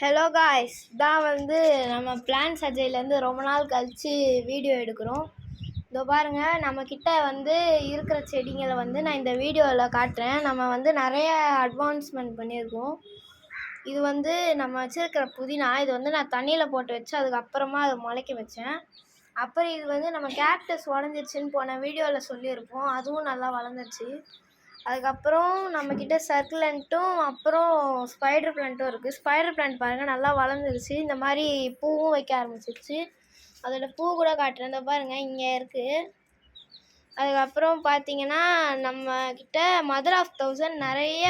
Hello guys, தான் வந்து நம்ம பிளான் சர்ஜரியிலேருந்து ரொம்ப நாள் கழித்து வீடியோ எடுக்கிறோம். இதோ பாருங்கள், நம்மக்கிட்ட வந்து இருக்கிற செடிங்களை வந்து நான் இந்த வீடியோவில் காட்டுறேன். நம்ம வந்து நிறைய அட்வான்ஸ்மெண்ட் பண்ணியிருக்கோம். இது வந்து நம்ம வச்சுருக்கிற புதினா, இது வந்து நான் தண்ணியில் போட்டு வச்சு அதுக்கப்புறமா அதை முளைக்க வச்சேன். அப்புறம் இது வந்து நம்ம கேக்டஸ் உடஞ்சிருச்சுன்னு போன வீடியோவில் சொல்லியிருப்போம், அதுவும் நல்லா வளர்ந்துருச்சு. அதுக்கப்புறம் நம்மக்கிட்ட சர்க்குலண்ட்டும் அப்புறம் ஸ்பைடர் பிளான்ட்டும் இருக்குது. ஸ்பைடர் பிளான்ட் பாருங்கள் நல்லா வளர்ந்துருச்சு, இந்த மாதிரி பூவும் வைக்க ஆரம்பிச்சிருச்சு. அதோட பூ கூட காட்டுறேன், இந்த பாருங்கள் இங்கே இருக்குது. அதுக்கப்புறம் பார்த்தீங்கன்னா நம்மக்கிட்ட மதர் ஆஃப் 1000 நிறைய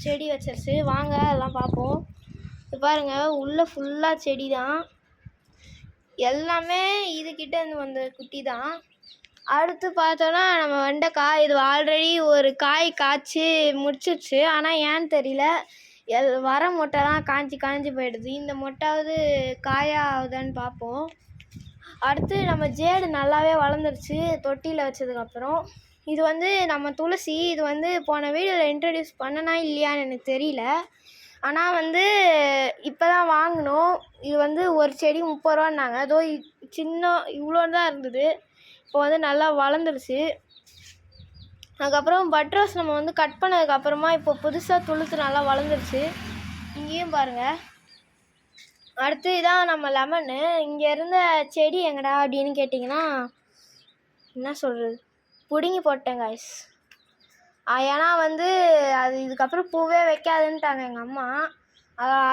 செடி வச்சிருச்சு. வாங்க அதெல்லாம் பார்ப்போம். இது பாருங்கள் உள்ளே ஃபுல்லாக செடி தான், எல்லாமே இதுக்கிட்ட இருந்து வந்த குட்டி தான். அடுத்து பார்த்தோன்னா நம்ம வெண்டைக்காய், இது ஆல்ரெடி ஒரு காய் காய்ச்சி முடிச்சிருச்சு. ஆனால் ஏன்னு தெரியல, வர மொட்டைலாம் காஞ்சி போயிடுது. இந்த மொட்டாவது காயாகுதான்னு பார்ப்போம். அடுத்து நம்ம ஜேடு நல்லாவே வளர்ந்துருச்சு தொட்டியில் வச்சதுக்கப்புறம். இது வந்து நம்ம துளசி, இது வந்து போன வீடியோவில் இன்ட்ரடியூஸ் பண்ணனா இல்லையான்னு எனக்கு தெரியல. ஆனால் வந்து இப்போ தான் வாங்கினோம். இது வந்து ஒரு செடி 30 ரூபான்னாங்க. அதோ சின்ன இவ்வளோ தான் இருந்தது, இப்போ வந்து நல்லா வளர்ந்துருச்சு. அதுக்கப்புறம் பட்ரோஸ் நம்ம வந்து கட் பண்ணதுக்கப்புறமா இப்போ புதுசாக துளுத்து நல்லா வளர்ந்துருச்சு. இங்கேயும் பாருங்கள். அடுத்து இதான் நம்ம லெமனு. இங்கே இருந்த செடி எங்கடா அப்படின்னு கேட்டிங்கன்னா என்ன சொல்கிறது, பிடுங்கி போட்டேன் காய்ஸ். ஏன்னா வந்து அது இதுக்கப்புறம் பூவே வைக்காதுன்ட்டாங்க எங்கள் அம்மா.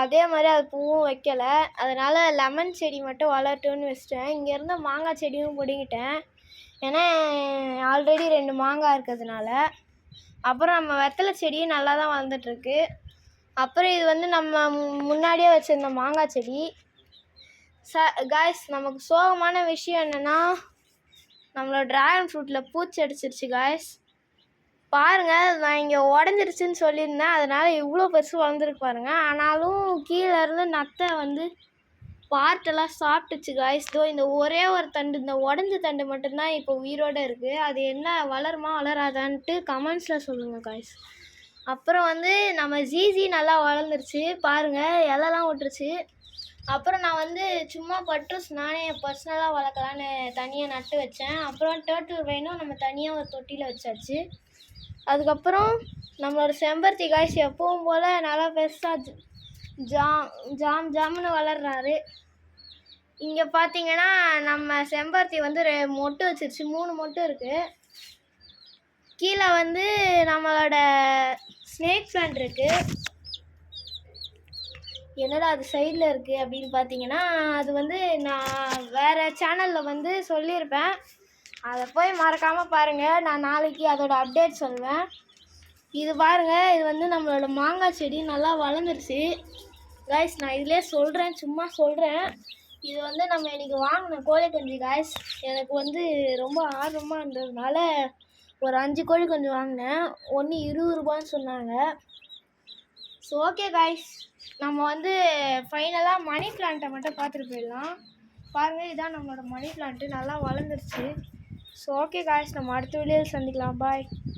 அதே மாதிரி அது பூவும் வைக்கலை. அதனால் லெமன் செடி மட்டும் வளரட்டும்னு வச்சிட்டேன். இங்கே இருந்த மாங்காய் செடியும் பிடுங்கிட்டேன், ஏன்னா ஆல்ரெடி 2 மாங்காய் இருக்கிறதுனால. அப்புறம் நம்ம வெத்தலை செடியும் நல்லா தான் வளர்ந்துட்டுருக்கு. அப்புறம் இது வந்து நம்ம முன்னாடியே வச்சுருந்த மாங்காய் செடி. காய்ஸ், நமக்கு சோகமான விஷயம் என்னென்னா நம்மளோட ட்ராகன் ஃப்ரூட்டில் பூச்சி அடிச்சிருச்சு காய்ஸ். பாருங்கள், நான் இங்கே உடஞ்சிருச்சுன்னு சொல்லியிருந்தேன், அதனால் இவ்வளோ பெருசு வளர்ந்துருக்கு பாருங்கள். ஆனாலும் கீழே இருந்து நத்தை வந்து பார்ட்டெல்லாம் சாப்பிட்டுச்சு காய்ஸ். இந்த ஒரே ஒரு தண்டு, இந்த உடஞ்ச தண்டு மட்டும்தான் இப்போ உயிரோடு இருக்குது. அது என்ன வளருமா வளராதான்ட்டு கமெண்ட்ஸில் சொல்லுங்கள் காய்ஸ். அப்புறம் வந்து நம்ம ஜீசி நல்லா வளர்ந்துருச்சு பாருங்கள், இலெல்லாம் விட்டுருச்சு. அப்புறம் நான் வந்து சும்மா பட்ரோஸ் நானே பர்சனலாக வளர்க்கலான்னு தனியாக நட்டு வச்சேன். அப்புறம் டர்ட்டில் வைனும் நம்ம தனியாக ஒரு தொட்டியில் வச்சாச்சு. அதுக்கப்புறம் நம்மளோட செம்பருத்தி காய்ஸ் எப்பவும் போல் நல்லா பெருசாக ஜாம்னு வளர்றாரு. இங்கே பார்த்தீங்கன்னா நம்ம செம்பருத்தி வந்து மொட்டு வச்சிருச்சு, 3 மொட்டு இருக்குது. கீழே வந்து நம்மளோட ஸ்னேக் பிளான்ட் இருக்குது. என்னடா அது சைடில் இருக்குது அப்படின்னு பார்த்தீங்கன்னா, அது வந்து நான் வேறு சேனலில் வந்து சொல்லியிருப்பேன், அதை போய் மறக்காமல் பாருங்கள். நான் நாளைக்கு அதோட அப்டேட் சொல்வேன். இது பாருங்கள், இது வந்து நம்மளோட மாங்காய் செடி நல்லா வளர்ந்துருச்சு காய்ஸ். நான் இதிலே சொல்கிறேன், சும்மா சொல்கிறேன். இது வந்து நம்ம இன்றைக்கி வாங்கின கோழி குஞ்சு காய்ஸ். எனக்கு வந்து ரொம்ப ஆர்வமாக இருந்ததுனால ஒரு 5 கோழி குஞ்சு வாங்கினேன். ஒன்று 20 ரூபான்னு சொன்னாங்க. ஸோ ஓகே காய்ஸ், நம்ம வந்து ஃபைனலாக மணி பிளான்ட்டை மட்டும் பார்த்துட்டு போயிடலாம். பாருங்கள், இதான் நம்மளோட மணி பிளான்ட்டு நல்லா வளர்ந்துருச்சு. ஸோ ஓகே காய்ஸ், நம்ம அடுத்த வீடியோவில் சந்திக்கலாம். பாய்.